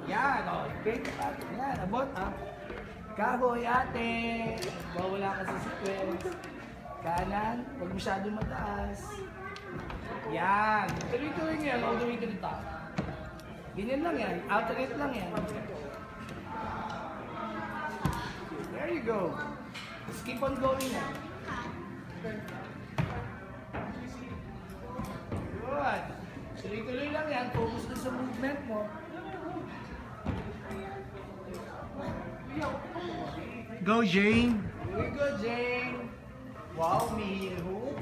Yan, o. Great ate. Yan, abot, ha. Kahoy, ate. Wala ka sa sequence. Kanan, huwag masyadong mataas. Yan. Tuloy-tuloy nyo yan, all the way to the top. Ganyan lang yan. Alternate lang yan. There you go. Just keep on going na. Good. Tuloy-tuloy lang yan. Focus na sa movement mo. Go, Jane. Very good, Jane. Wow, Miho.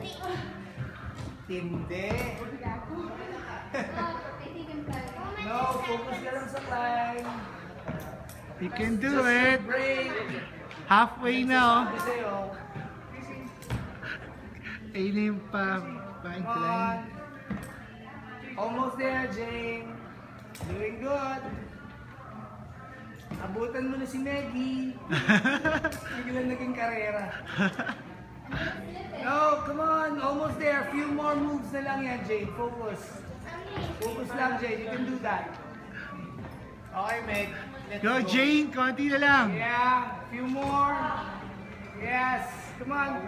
Tindi. No, focus ka lang sa climb. You can do Just it. break. Halfway na, oh. Sabi sa'yo. Ayun na yung Come pa-incline. on. Almost there, Jane. Doing good. Abutan mo na si Maggie. Biglang naging karera. No, come on. Almost there. Few more moves na lang yan, Jane. Focus. Focus lang, Jane. You can do that. Okay, Meg. Let's Go, Jane. Konti na lang. Yeah. Few more. Yes. Come on.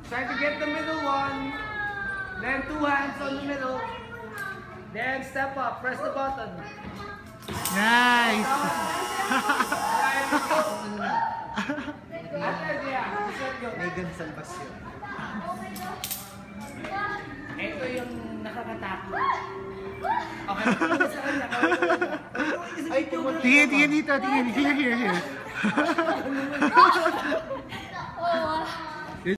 Try to get the middle one. Then 2 hands on the middle. Then step up. Press the button. Nice. Megan Salvacion. Ito yung nakakatakot. Okay, sa kanya. Ay, Tingin dito. Tingin. Here.